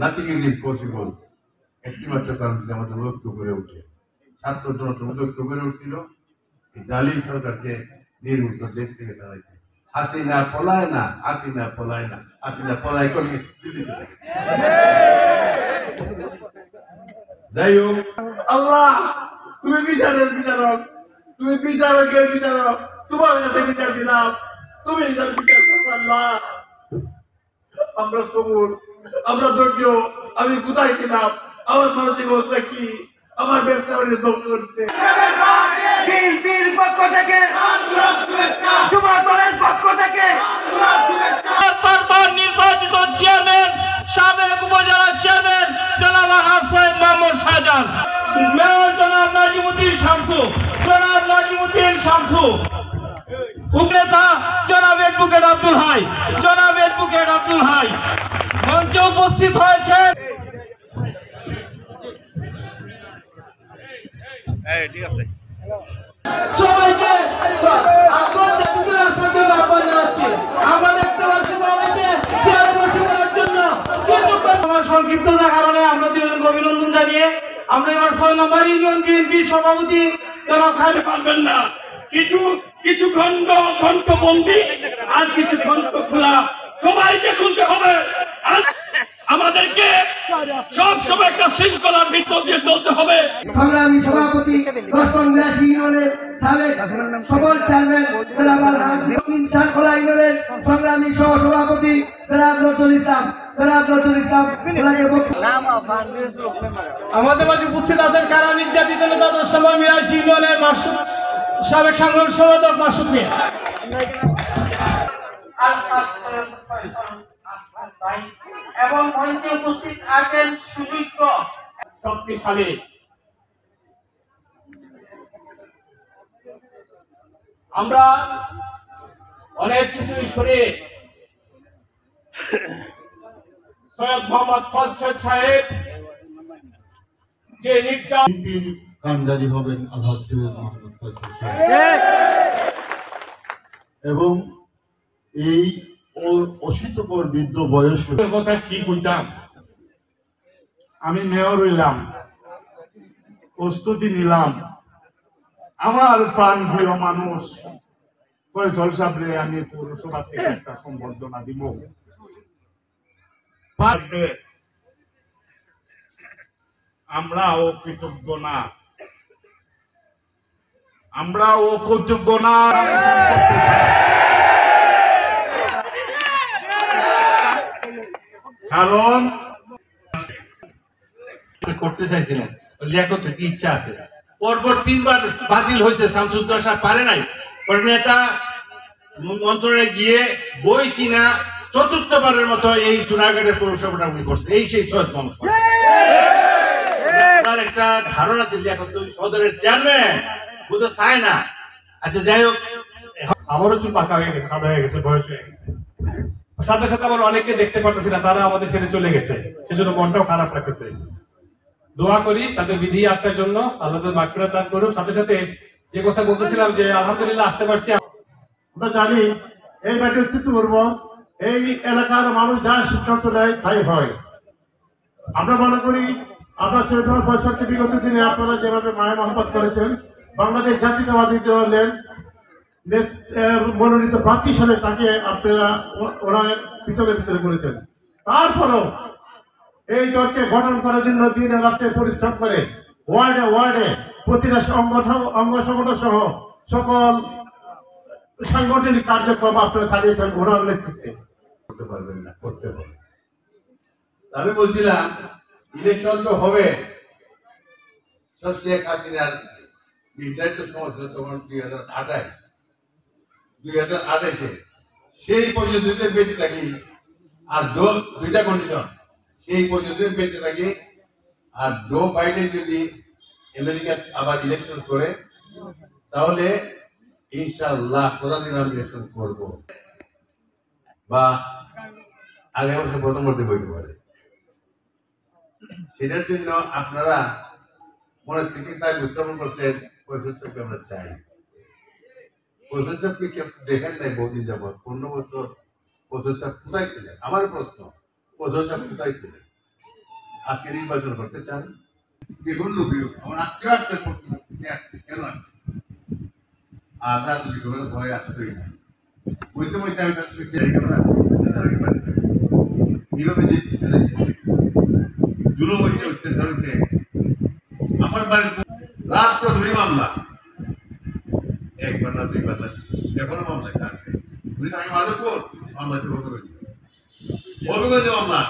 Nothing is impossible একটি মাত্র কারণ থেকে আমাদের ঐক্য গড়ে উঠে ছাত্র জনতা ঐক্য গড়ে উঠছিল জালিম সরকারকে নির্মূল করে দেশ থেকে তাড়াইছে। হাসিনা পলায় না, হাসিনা পলায় না, হাসিনা পলায় করে দিল্লি চলে গেছে। যাই হোক, আল্লাহ তুমি বিচারের বিচারক, তুমি বিচারকের বিচারক, তোমার কাছে বিচার দিলাম, তুমি বিচার করো আল্লাহ। আমরা সবুর, আমরা ধৈর্য, আমি কোথায় ছিলাম, আমার মানসিক অবস্থা কি, আমার ব্যবসা ধ্বংস করছে। বিএনপির পক্ষ থেকে, যুব দলের পক্ষ থেকে নির্বাচিত চেয়ারম্যান, সাবেক উপজেলা চেয়ারম্যান জনাব হাসান মোহাম্মদ শাহজাহান, মেয়র জনাব নাজিমুদ্দিন শামসু, জনাব নাজিমুদ্দিন শামসু, উপনেতা জনাব অ্যাডভোকেট আব্দুল হাই, জনাব অ্যাডভোকেট আব্দুল হাই মঞ্চে উপস্থিত হয়েছে। ঠিক আছে, সবাইকে আমরা দেখতে পাচ্ছি সবাইকে জন্য সংক্ষিপ্ততার কারণে আমরা দুজনকে অভিনন্দন জানিয়ে আমরা এবার 6 নম্বর ইউনিয়ন বিএনপি সভাপতি জনাব খালেদ পারবেন না, কিছু কিছু খন্ড বন্দি আর কিছু খন্ড খোলা সবাইকে খুলতে হবে। আমাদেরকে সব সময় একটা শৃঙ্খলার ভিতর দিয়ে চলতে হবে। সংগ্রামী সভাপতি ইউনিয়নের সাবেক সবল চেয়ারম্যান চারখোলা ইউনিয়নের সংগ্রামী সহ সভাপতি নজরুল ইসলাম, আমাদের মাঝে উপস্থিত আছেন কারা নির্যাতিত নেতা সময় মিরাজ ইউনিয়নের সাবেক সংগ্রাম সম্পাদক মাসুদ মিয়া এবং মঞ্চে উপস্থিত আছেন সুযোগ্য শক্তিশালী আমরা অনেক কিছু শুনে সৈয়দ মোহাম্মদ ফজল সাহেব যে নির্যাতন কান্ডারি হবেন আলহাজ সৈয়দ মোহাম্মদ ফজল সাহেব এবং এই অশীতকর বৃদ্ধ বয়স কথা কি বলতাম, আমি মেয়র হইলাম, প্রস্তুতি নিলাম, আমার প্রাণ প্রিয় মানুষ ফয়সল সাহেবরে আমি পৌরসভা থেকে একটা সম্বর্ধনা দিব। আমরাও কৃতজ্ঞ না, আমরাও কৃতজ্ঞ না, কারণ করতে চাইছিলেন লিয়াকতের কি ইচ্ছা আছে। পরপর 3 বার বাতিল হয়েছে, শামসুদ্দৌলা সাহেব পারে নাই, নেতা মন্ত্রণালয়ে গিয়ে বই কিনা 4র্থবারের মতো এই চুনারঘাটের পৌরসভাটা উনি করছে। এই সেই সৈয়দ মোহাম্মদ তার একটা ধারণা ছিল লিয়াকত সদরের চেয়ারম্যান বুঝতে চায় না। আচ্ছা যাই হোক, আমারও চুল পাকা হয়ে গেছে, সাদা হয়ে গেছে, বয়স হয়ে গেছে, সাথে সাথে আমার অনেককে দেখতে পারতেছি না, তারা আমাদের ছেড়ে চলে গেছে, সেজন্য মনটাও খারাপ লাগতেছে। দোয়া করি তাদের বিধি আত্মার জন্য, আল্লাহ তাদের মাগফিরাত দান করুক। সাথে সাথে যে কথা বলতেছিলাম যে আলহামদুলিল্লাহ আসতে পারছি। আমরা জানি এই ব্যাটে উত্তর করবো, এই এলাকার মানুষ যা সিদ্ধান্ত নেয় তাই হয়। আমরা মনে করি আমরা সৈয়দ মোহাম্মদ ফয়সালকে বিগত দিনে আপনারা যেভাবে মায়া মহব্বত করেছেন, বাংলাদেশ জাতীয়তাবাদী দলের মনোনীত প্রার্থী হিসেবে তাকে আপনারা ওরা ভিতরে করেছেন। তারপরেও এই দলকে গঠন করার জন্য দিনে রাত্রে পরিশ্রম করে ওয়ার্ডে ওয়ার্ডে প্রতিটা অঙ্গ সংগঠন সহ সকল সাংগঠনিক কার্যক্রম আপনারা চালিয়েছেন ওনার নেতৃত্বে। করতে পারবেন না, করতে হবে। আমি বলছিলাম ইলেকশন তো হবে, শেখ হাসিনার নির্ধারিত সময় তখন 2028 সেই পর্যন্ত বেঁচে থাকি, আর দুইটা কন্ডিশন, সেই পর্যন্ত বেঁচে থাকি, আর জো বাইডেন যদি আমেরিকা আবার ইলেকশন করে তাহলে ইনশাআল্লাহ প্রধানমন্ত্রী আমি ইলেকশন করবো, বা আগে বছর প্রথম করতে বইতে পারে। সেটার জন্য আপনারা মনের থেকে তাই উত্থাপন করছেন, ফয়সাল সাহেবকে আমরা চাই। ফয়সাল সাহেবকে দেখেন নাই বহুদিন যাবৎ, 15 বছর ফয়সাল সাহেব কোথায় ছিলেন? আমার প্রশ্ন, ফয়সাল সাহেব কোথায় ছিলেন? আজকে নির্বাচন করতে চান, যে কোন লোকই হোক, আমার আত্মীয় আসতে কেন আসছে আর রাজনৈতিক ভয় আসতেই না বইতে বইতে আমি তার সঙ্গে এইভাবে যে জুলুম হইতে অত্যাচার আমার বাড়ির রাষ্ট্র ধরি মামলা একবার না দুইবার না এখনো মামলা আছে আমি মাদক মামলা হবিগঞ্জে মামলা